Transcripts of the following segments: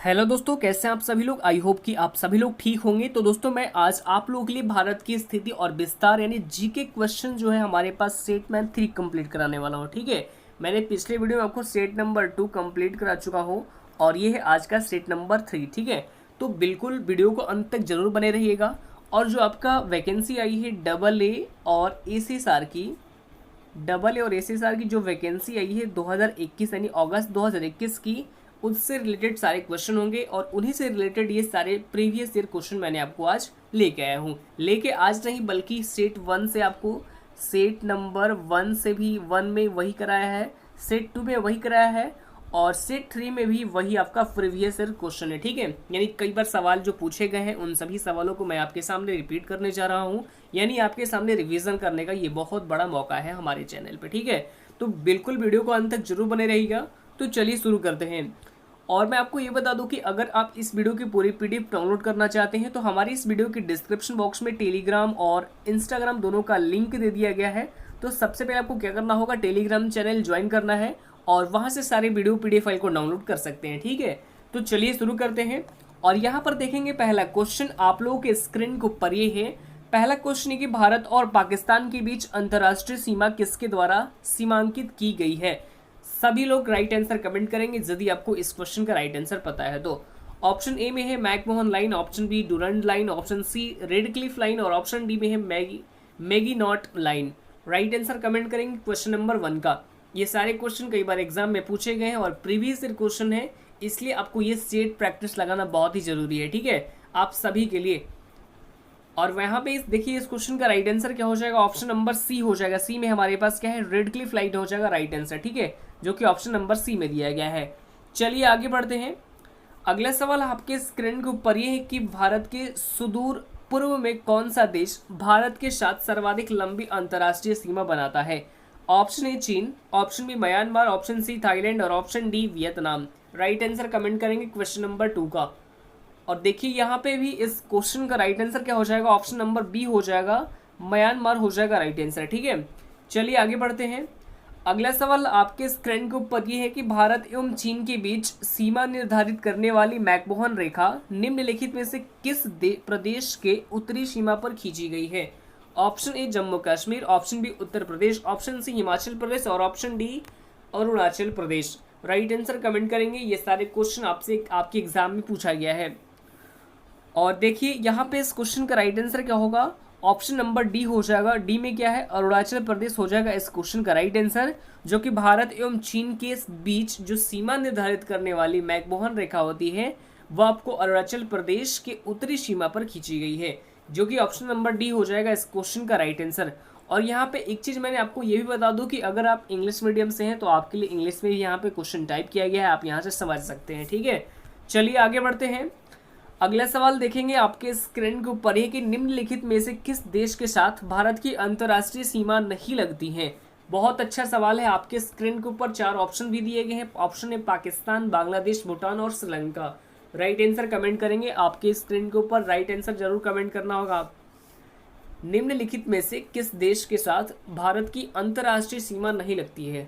Hello दोस्तों, कैसे हैं आप सभी लोग। आई होप कि आप सभी लोग ठीक होंगे। तो दोस्तों, मैं आज आप लोगों के लिए भारत की स्थिति और विस्तार यानी जीके क्वेश्चन जो है हमारे पास सेट मैं 3 कंप्लीट कराने वाला हूँ। ठीक है, मैंने पिछले वीडियो में आपको सेट नंबर 2 कंप्लीट करा चुका हूँ और ये है आज का सेट नंबर 3। ठीक है, तो बिल्कुल वीडियो को अंत तक जरूर बने रहिएगा। और जो आपका वैकेंसी आई है AA और एसीएसआर की, AA और एसीएसआर की जो वैकेंसी आई है 2021 यानी अगस्त 2021 की, उससे रिलेटेड सारे क्वेश्चन होंगे और उन्हीं से रिलेटेड ये सारे प्रीवियस ईयर क्वेश्चन मैंने आपको आज लेके आया हूँ। लेके आज नहीं बल्कि सेट 1 से आपको, सेट नंबर 1 से भी 1 में वही कराया है, सेट 2 में वही कराया है और सेट 3 में भी वही आपका प्रीवियस ईयर क्वेश्चन है। ठीक है, यानी कई बार सवाल जो पूछे गए हैं उन सभी सवालों को मैं आपके सामने रिपीट करने जा रहा हूँ, यानी आपके सामने रिवीजन करने का ये बहुत बड़ा मौका है हमारे चैनल पे। ठीक है, तो बिल्कुल वीडियो को अंत तक जरूर बने रहिएगा। तो चलिए शुरू करते हैं। और मैं आपको ये बता दूं कि अगर आप इस वीडियो की पूरी पीडीएफ डाउनलोड करना चाहते हैं तो हमारी इस वीडियो के डिस्क्रिप्शन बॉक्स में टेलीग्राम और इंस्टाग्राम दोनों का लिंक दे दिया गया है। तो सबसे पहले आपको क्या करना होगा, टेलीग्राम चैनल ज्वाइन करना है और वहां से सारे वीडियो पीडीएफ फाइल को डाउनलोड कर सकते हैं। ठीक है, तो चलिए शुरू करते हैं। और यहाँ पर देखेंगे पहला क्वेश्चन आप लोगों के स्क्रीन के ऊपर ये है। पहला क्वेश्चन है कि भारत और पाकिस्तान के बीच अंतर्राष्ट्रीय सीमा किसके द्वारा सीमांकित की गई है। सभी लोग राइट आंसर कमेंट करेंगे यदि आपको इस क्वेश्चन का राइट आंसर पता है तो। ऑप्शन ए में है McMahon line, option B Durand line, option C Radcliffe line और ऑप्शन डी में है Maginot line. Right answer comment करेंगे क्वेश्चन नंबर 1 का। ये सारे क्वेश्चन कई बार एग्जाम में पूछे गए हैं और प्रीवियस ईयर क्वेश्चन है, इसलिए आपको ये सेट प्रैक्टिस लगाना बहुत ही जरूरी है। ठीक है, आप सभी के लिए। और वहाँ पे देखिए इस क्वेश्चन का राइट आंसर क्या हो जाएगा, ऑप्शन नंबर सी हो जाएगा। सी में हमारे पास क्या है, रेड क्लिफ लाइन हो जाएगा राइट आंसर। ठीक है, जो कि ऑप्शन नंबर सी में दिया गया है। चलिए आगे बढ़ते हैं। अगला सवाल आपके स्क्रीन के ऊपर ये है कि भारत के सुदूर पूर्व में कौन सा देश भारत के साथ सर्वाधिक लंबी अंतर्राष्ट्रीय सीमा बनाता है। ऑप्शन ए चीन, option B Myanmar, option C Thailand और option D Vietnam. Right answer comment करेंगे क्वेश्चन नंबर 2 का। और देखिए यहाँ पे भी इस क्वेश्चन का राइट आंसर क्या हो जाएगा, ऑप्शन नंबर बी हो जाएगा, म्यांमार हो जाएगा राइट आंसर। ठीक है, चलिए आगे बढ़ते हैं। अगला सवाल आपके स्क्रीन के ऊपर ये है कि भारत एवं चीन के बीच सीमा निर्धारित करने वाली मैकमोहन रेखा निम्नलिखित में से किस प्रदेश के उत्तरी सीमा पर खींची गई है। Option A Jammu Kashmir, option B Uttar Pradesh, option C Himachal Pradesh और option D Arunachal Pradesh. Right answer comment करेंगे। ये सारे क्वेश्चन आपसे आपके एग्जाम में पूछा गया है। और देखिए यहाँ पे इस क्वेश्चन का राइट आंसर क्या होगा, ऑप्शन नंबर डी हो जाएगा। डी में क्या है, अरुणाचल प्रदेश हो जाएगा इस क्वेश्चन का राइट आंसर, जो कि भारत एवं चीन के बीच जो सीमा निर्धारित करने वाली मैकमोहन रेखा होती है वह आपको अरुणाचल प्रदेश के उत्तरी सीमा पर खींची गई है, जो कि ऑप्शन नंबर डी हो जाएगा इस क्वेश्चन का राइट आंसर। और यहाँ पे एक चीज मैंने आपको ये भी बता दूं कि अगर आप इंग्लिश मीडियम से हैं तो आपके लिए इंग्लिश में भी यहाँ पे क्वेश्चन टाइप किया गया है, आप यहाँ से समझ सकते हैं। ठीक है, चलिए आगे बढ़ते हैं। अगला सवाल देखेंगे आपके स्क्रीन के ऊपर है कि निम्नलिखित में से किस देश के साथ भारत की अंतर्राष्ट्रीय सीमा नहीं लगती है। बहुत अच्छा सवाल है। आपके स्क्रीन के ऊपर 4 ऑप्शन भी दिए गए हैं। ऑप्शन है पाकिस्तान, बांग्लादेश, भूटान और श्रीलंका। राइट आंसर कमेंट करेंगे। आपके स्क्रीन के ऊपर राइट आंसर जरूर कमेंट करना होगा। निम्नलिखित में से किस देश के साथ भारत की अंतर्राष्ट्रीय सीमा नहीं लगती है।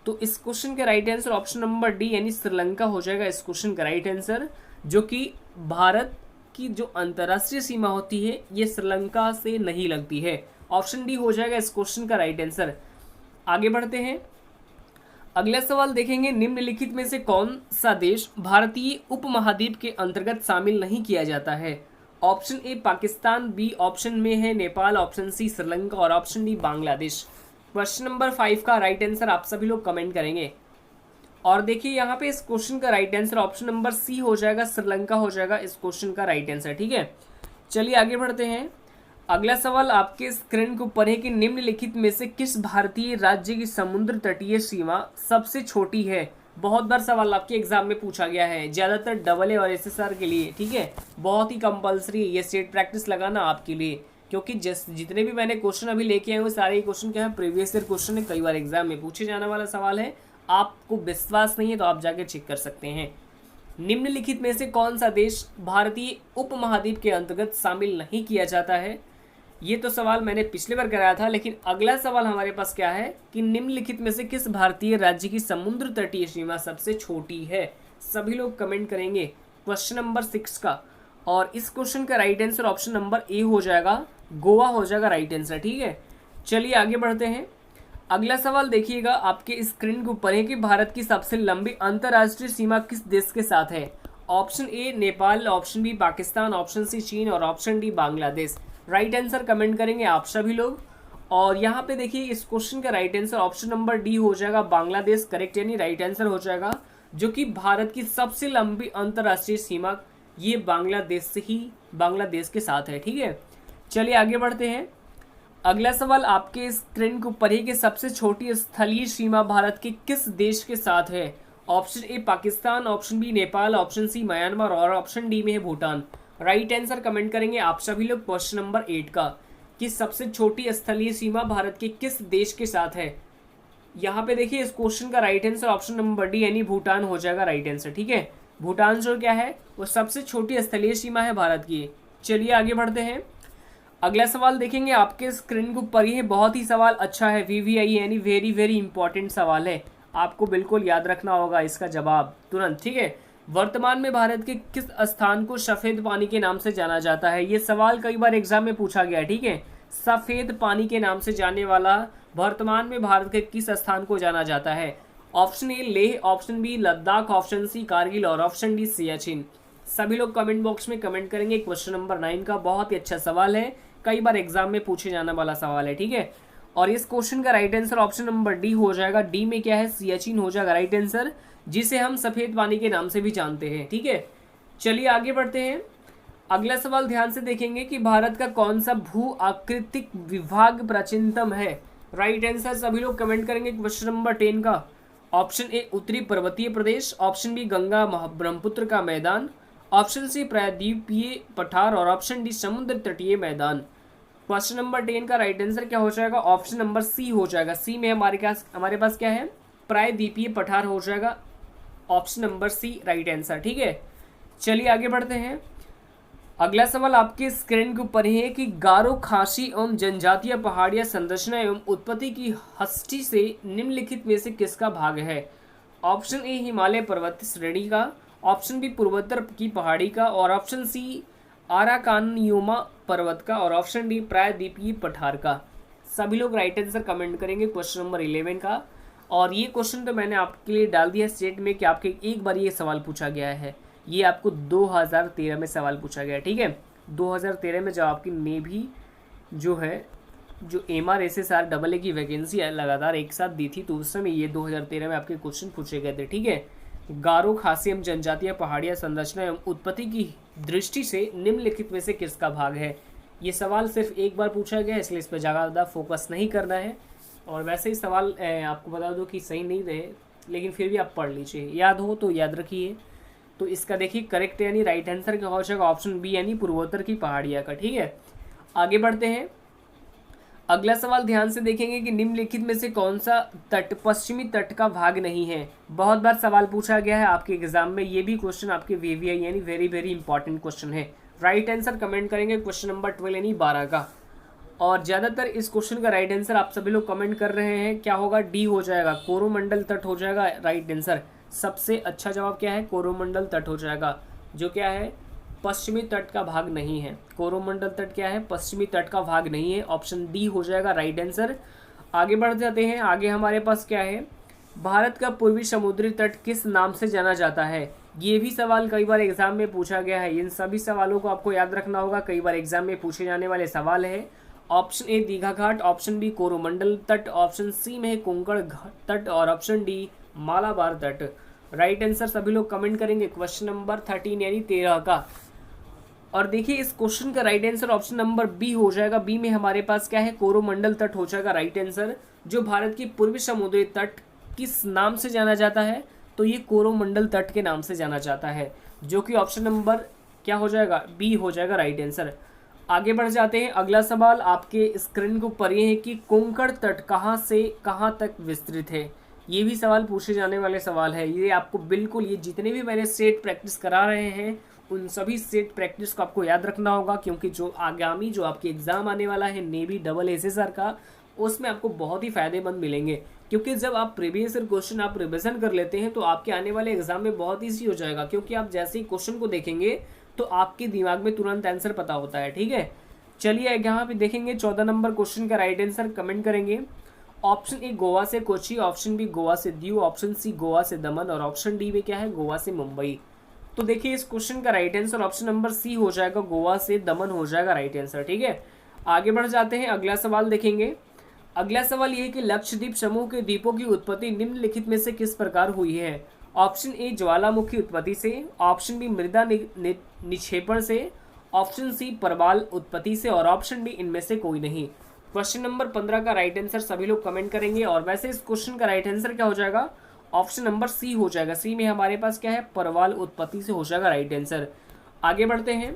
तो इस क्वेश्चन का right answer option number D यानी श्रीलंका हो जाएगा इस क्वेश्चन का राइट आंसर, जो कि भारत की जो अंतर्राष्ट्रीय सीमा होती है ये श्रीलंका से नहीं लगती है। ऑप्शन डी हो जाएगा इस क्वेश्चन का राइट आंसर। आगे बढ़ते हैं। अगला सवाल देखेंगे, निम्नलिखित में से कौन सा देश भारतीय उपमहाद्वीप के अंतर्गत शामिल नहीं किया जाता है। Option A Pakistan, B option में है नेपाल, ऑप्शन सी श्रीलंका और option D Bangladesh. Question number 5 का राइट आंसर आप सभी लोग कमेंट करेंगे। और देखिए यहाँ पे इस क्वेश्चन का right answer option number C हो जाएगा, श्रीलंका हो जाएगा इस क्वेश्चन का राइट आंसर। ठीक है, चलिए आगे बढ़ते हैं। अगला सवाल आपके स्क्रीन के ऊपर है कि निम्नलिखित में से किस भारतीय राज्य की समुद्र तटीय सीमा सबसे छोटी है। बहुत बार सवाल आपके एग्जाम में पूछा गया है, ज्यादातर AA और SSR के लिए। ठीक है, बहुत ही कंपलसरी है ये सेट प्रैक्टिस लगाना आपके लिए, क्योंकि जितने भी मैंने क्वेश्चन अभी लेके आए हुए सारे क्वेश्चन क्या है, प्रीवियस ईयर क्वेश्चन है, कई बार एग्जाम में पूछे जाने वाला सवाल है। आपको विश्वास नहीं है तो आप जाके चेक कर सकते हैं। निम्नलिखित में से कौन सा देश भारतीय उपमहाद्वीप के अंतर्गत शामिल नहीं किया जाता है। ये तो सवाल मैंने पिछले बार कराया था, लेकिन अगला सवाल हमारे पास क्या है कि निम्नलिखित में से किस भारतीय राज्य की समुद्र तटीय सीमा सबसे छोटी है। सभी लोग कमेंट करेंगे क्वेश्चन नंबर 6 का। और इस क्वेश्चन का right answer option number A हो जाएगा, गोवा हो जाएगा राइट आंसर। ठीक है, चलिए आगे बढ़ते हैं। अगला सवाल देखिएगा, आपके स्क्रीन के ऊपर है कि भारत की सबसे लंबी अंतर्राष्ट्रीय सीमा किस देश के साथ है। Option A Nepal, option B Pakistan, option C चीन और option D Bangladesh. Right answer comment करेंगे आप सभी लोग। और यहाँ पे देखिए इस क्वेश्चन का right answer option number D हो जाएगा, बांग्लादेश करेक्ट, यानी राइट आंसर हो जाएगा, जो कि भारत की सबसे लंबी अंतर्राष्ट्रीय सीमा ये बांग्लादेश के साथ है। ठीक है, चलिए आगे बढ़ते हैं। अगला सवाल आपके स्क्रीन के ऊपर है कि सबसे छोटी स्थलीय सीमा भारत के किस देश के साथ है। Option A Pakistan, option B Nepal, option C Myanmar और ऑप्शन डी में है भूटान। राइट आंसर कमेंट करेंगे आप सभी लोग क्वेश्चन नंबर 8 का, कि सबसे छोटी स्थलीय सीमा भारत के किस देश के साथ है। यहाँ पे देखिए इस क्वेश्चन का right answer option number D यानी भूटान हो जाएगा राइट आंसर। ठीक है, भूटान जो क्या है वो सबसे छोटी स्थलीय सीमा है भारत की। चलिए आगे बढ़ते हैं। अगला सवाल देखेंगे आपके स्क्रीन के ऊपर, ये बहुत ही सवाल अच्छा है, VVI यानी वेरी वेरी इंपॉर्टेंट सवाल है, आपको बिल्कुल याद रखना होगा इसका जवाब तुरंत। ठीक है, वर्तमान में भारत के किस स्थान को सफेद पानी के नाम से जाना जाता है। ये सवाल कई बार एग्जाम में पूछा गया। ठीक है, सफेद पानी के नाम से जाने वाला वर्तमान में भारत के किस स्थान को जाना जाता है। Option A Leh, option B Ladakh, option C Kargil और ऑप्शन डी सियाचिन। सभी लोग कमेंट बॉक्स में कमेंट करेंगे। क्वेश्चन नंबर 9 का बहुत ही अच्छा सवाल है, कई बार एग्जाम में पूछे जाने वाला सवाल है। ठीक है, और इस क्वेश्चन का right answer option number D हो जाएगा। डी में क्या है, सियाचिन हो जाएगा राइट आंसर, जिसे हम सफेद पानी के नाम से भी जानते हैं। ठीक है, चलिए आगे बढ़ते हैं। अगला सवाल ध्यान से देखेंगे कि भारत का कौन सा भू आकृतिक विभाग प्राचीनतम है। राइट आंसर सभी लोग कमेंट करेंगे क्वेश्चन नंबर 10 का। ऑप्शन ए उत्तरी पर्वतीय प्रदेश, ऑप्शन बी गंगा ब्रह्मपुत्र का मैदान, ऑप्शन सी प्रायद्वीपीय पठार और ऑप्शन डी समुद्र तटीय मैदान। क्वेश्चन नंबर 10 का राइट आंसर क्या हो जाएगा, ऑप्शन नंबर सी हो जाएगा। सी में हमारे पास क्या है, प्रायद्वीपीय पठार हो जाएगा, option number C right answer. ठीक है, चलिए आगे बढ़ते हैं। अगला सवाल आपके स्क्रीन के ऊपर है कि गारो खासी एवं जनजातीय पहाड़ियां संरचना एवं उत्पत्ति की हस्ती से निम्नलिखित में से किसका भाग है। ऑप्शन ए हिमालय पर्वत श्रेणी का, ऑप्शन बी पूर्वोत्तर की पहाड़ी का और ऑप्शन सी आराकानियोमा पर्वत का और ऑप्शन डी प्रायद्वीपीय पठार का। सभी लोग राइट आंसर कमेंट करेंगे क्वेश्चन नंबर 11 का। और ये क्वेश्चन तो मैंने आपके लिए डाल दिया स्टेट में कि आपके एक बार ये सवाल पूछा गया है, ये आपको 2013 में सवाल पूछा गया। ठीक है, 2013 में जब आपकी नेवी जो है जो MRSSR AA की वैकेंसी लगातार एक साथ दी थी, तो उस समय ये 2013 में आपके क्वेश्चन पूछे गए थे। ठीक है, गारो खासी एवं जनजातीय पहाड़ियां संरचना एवं उत्पत्ति की दृष्टि से निम्नलिखित में से किसका भाग है। ये सवाल सिर्फ एक बार पूछा गया, इसलिए इस पर ज़्यादा फोकस नहीं करना है। और वैसे ही सवाल आपको बता दो कि सही नहीं रहे, लेकिन फिर भी आप पढ़ लीजिए, याद हो तो याद रखिए। तो इसका देखिए करेक्ट यानी राइट आंसर क्या हो जाएगा, ऑप्शन बी यानी पूर्वोत्तर की पहाड़ियाँ का। ठीक है, आगे बढ़ते हैं। अगला सवाल ध्यान से देखेंगे कि निम्नलिखित में से कौन सा तट पश्चिमी तट का भाग नहीं है। बहुत बार सवाल पूछा गया है आपके एग्जाम में, ये भी क्वेश्चन आपके VVI यानी वेरी वेरी इंपॉर्टेंट क्वेश्चन है। राइट आंसर कमेंट करेंगे क्वेश्चन नंबर 12 यानी 12 का। और ज़्यादातर इस क्वेश्चन का राइट आंसर आप सभी लोग कमेंट कर रहे हैं, क्या होगा, डी हो जाएगा, कोरोमंडल तट हो जाएगा राइट आंसर। सबसे अच्छा जवाब क्या है, कोरोमंडल तट हो जाएगा, जो क्या है पश्चिमी तट का भाग नहीं है। कोरोमंडल तट क्या है, पश्चिमी तट का भाग नहीं है, ऑप्शन डी हो जाएगा राइट आंसर। आगे बढ़ जाते हैं। आगे हमारे पास क्या है, भारत का पूर्वी समुद्री तट किस नाम से जाना जाता है। ये भी सवाल कई बार एग्जाम में पूछा गया है, इन सभी सवालों को आपको याद रखना होगा, कई बार एग्जाम में पूछे जाने वाले सवाल है। Option A Digha Ghat, option B Coromandel तट, ऑप्शन सी में है कोंकण तट और ऑप्शन डी मालाबार तट। राइट आंसर सभी लोग कमेंट करेंगे क्वेश्चन नंबर 13 यानी 13 का। और देखिए इस क्वेश्चन का right answer option number B हो जाएगा। बी में हमारे पास क्या है, कोरोमंडल तट हो जाएगा राइट आंसर। जो भारत की पूर्वी समुद्री तट किस नाम से जाना जाता है, तो ये कोरोमंडल तट के नाम से जाना जाता है, जो कि ऑप्शन नंबर क्या हो जाएगा, बी हो जाएगा राइट आंसर। आगे बढ़ जाते हैं। अगला सवाल आपके स्क्रीन के ऊपर ये है कि कोंकण तट कहाँ से कहाँ तक विस्तृत है। ये भी सवाल पूछे जाने वाले सवाल है। ये आपको बिल्कुल, ये जितने भी मैंने सेट प्रैक्टिस करा रहे हैं उन सभी सेट प्रैक्टिस को आपको याद रखना होगा, क्योंकि जो आपके एग्जाम आने वाला है नेवी SSR का, उसमें आपको बहुत ही फायदेमंद मिलेंगे। क्योंकि जब आप प्रीवियस ईयर क्वेश्चन आप रिविजन कर लेते हैं तो आपके आने वाले एग्जाम में बहुत ईजी हो जाएगा, क्योंकि आप जैसे ही क्वेश्चन को देखेंगे तो आपके दिमाग में तुरंत आंसर पता होता है। ठीक है, चलिए यहाँ पे देखेंगे 14 नंबर क्वेश्चन का राइट आंसर कमेंट करेंगे। ऑप्शन ए गोवा से कोची, ऑप्शन बी गोवा से दीव, ऑप्शन सी गोवा से दमन और ऑप्शन डी में क्या है गोवा से मुंबई। तो देखिए इस क्वेश्चन का right answer option number C हो जाएगा, गोवा से दमन हो जाएगा राइट आंसर। ठीक है, आगे बढ़ जाते हैं, अगला सवाल देखेंगे। अगला सवाल ये है कि लक्षद्वीप समूह के द्वीपों की उत्पत्ति निम्नलिखित में से किस प्रकार हुई है। ऑप्शन ए ज्वालामुखी उत्पत्ति से, ऑप्शन बी मृदा निक्षेपण से, ऑप्शन सी प्रवाल उत्पत्ति से और ऑप्शन डी इनमें से कोई नहीं। क्वेश्चन नंबर 15 का राइट आंसर सभी लोग कमेंट करेंगे। और वैसे इस क्वेश्चन का राइट आंसर क्या हो जाएगा, ऑप्शन नंबर सी हो जाएगा। सी में हमारे पास क्या है, प्रवाल उत्पत्ति से हो जाएगा राइट आंसर। आगे बढ़ते हैं,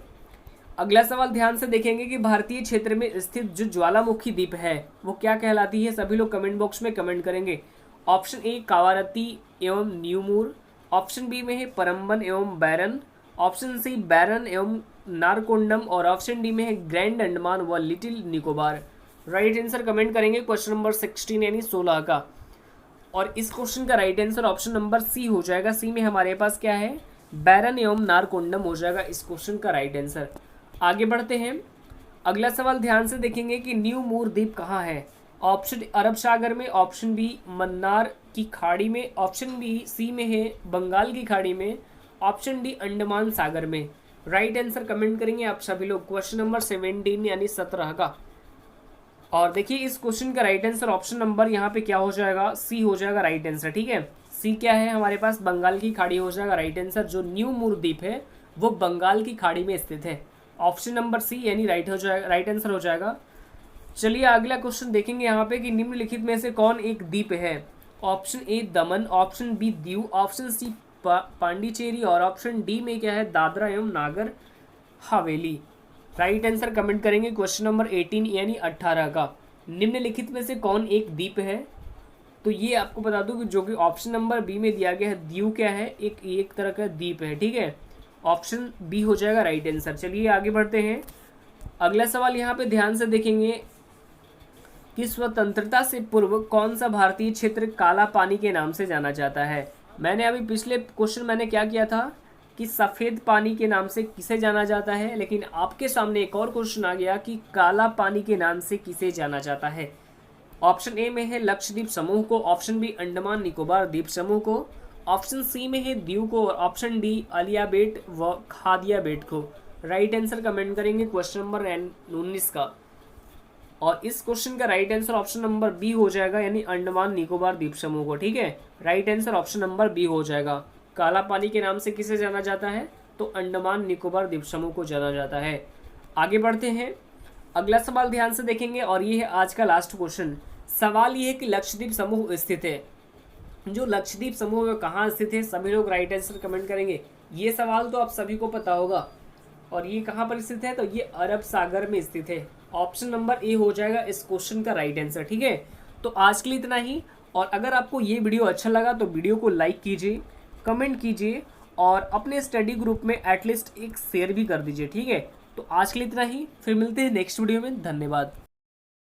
अगला सवाल ध्यान से देखेंगे कि भारतीय क्षेत्र में स्थित जो ज्वालामुखी द्वीप है वो क्या कहलाती है। सभी लोग कमेंट बॉक्स में कमेंट करेंगे। ऑप्शन ए कावारती एवं न्यूमूर, ऑप्शन बी में है परम्बन एवं बैरन, ऑप्शन सी बैरन एवं नारकोंडम और ऑप्शन डी में है ग्रैंड अंडमान व little Nicobar. Right answer comment करेंगे क्वेश्चन नंबर 16 यानी 16 का। और इस क्वेश्चन का right answer option number C हो जाएगा। सी में हमारे पास क्या है, बैरन एवं नारकोंडम हो जाएगा इस क्वेश्चन का राइट आंसर। आगे बढ़ते हैं, अगला सवाल ध्यान से देखेंगे कि न्यू मूर द्वीप कहाँ है। ऑप्शन अरब सागर में, ऑप्शन बी मन्नार की खाड़ी में, ऑप्शन बी सी में है बंगाल की खाड़ी में, ऑप्शन डी अंडमान सागर में। राइट आंसर कमेंट करेंगे आप सभी लोग क्वेश्चन नंबर 17 यानी 17 का। और देखिए इस क्वेश्चन का राइट आंसर ऑप्शन नंबर यहाँ पे क्या हो जाएगा, सी हो जाएगा राइट आंसर। ठीक है, सी क्या है हमारे पास, बंगाल की खाड़ी हो जाएगा राइट आंसर। जो न्यू मूर द्वीप है वो बंगाल की खाड़ी में स्थित है। ऑप्शन नंबर सी यानी राइट हो जाएगा, राइट आंसर हो जाएगा। चलिए अगला क्वेश्चन देखेंगे यहाँ पे कि निम्नलिखित में से कौन एक द्वीप है। Option A Daman, option B Diu, option C Pondicherry और ऑप्शन डी में क्या है दादरा एवं Nagar Haveli. Right answer comment करेंगे क्वेश्चन नंबर 18 यानी 18 का। निम्नलिखित में से कौन एक द्वीप है। तो ये आपको बता दूं कि जो कि ऑप्शन नंबर बी में दिया गया है दीव क्या है, एक तरह का द्वीप है। ठीक है, ऑप्शन बी हो जाएगा राइट आंसर। चलिए आगे बढ़ते हैं, अगला सवाल यहाँ पे ध्यान से देखेंगे कि स्वतंत्रता से पूर्व कौन सा भारतीय क्षेत्र काला पानी के नाम से जाना जाता है। मैंने अभी पिछले क्वेश्चन मैंने क्या किया था कि सफ़ेद पानी के नाम से किसे जाना जाता है, लेकिन आपके सामने एक और क्वेश्चन आ गया कि काला पानी के नाम से किसे जाना जाता है। ऑप्शन ए में है लक्षद्वीप समूह को, ऑप्शन बी अंडमान निकोबार द्वीप समूह को, ऑप्शन सी में है दीव को और ऑप्शन डी अलिया बेट व खादिया बेट को। राइट आंसर कमेंट करेंगे क्वेश्चन नंबर 19 का। और इस क्वेश्चन का right answer option number B हो जाएगा यानी अंडमान निकोबार द्वीप समूह को। ठीक है, right answer option number B हो जाएगा। काला पानी के नाम से किसे जाना जाता है, तो अंडमान निकोबार द्वीप समूह को जाना जाता है। आगे बढ़ते हैं, अगला सवाल ध्यान से देखेंगे और ये है आज का लास्ट क्वेश्चन। सवाल ये है कि लक्षद्वीप समूह स्थित है, जो लक्षद्वीप समूह में कहाँ स्थित है। सभी लोग राइट आंसर कमेंट करेंगे। ये सवाल तो आप सभी को पता होगा और ये कहाँ पर स्थित है, तो ये अरब सागर में स्थित है। ऑप्शन नंबर ए हो जाएगा इस क्वेश्चन का राइट आंसर। ठीक है, तो आज के लिए इतना ही। और अगर आपको ये वीडियो अच्छा लगा तो वीडियो को लाइक कीजिए, कमेंट कीजिए और अपने स्टडी ग्रुप में एटलीस्ट एक शेयर भी कर दीजिए। ठीक है, तो आज के लिए इतना ही, फिर मिलते हैं नेक्स्ट वीडियो में। धन्यवाद।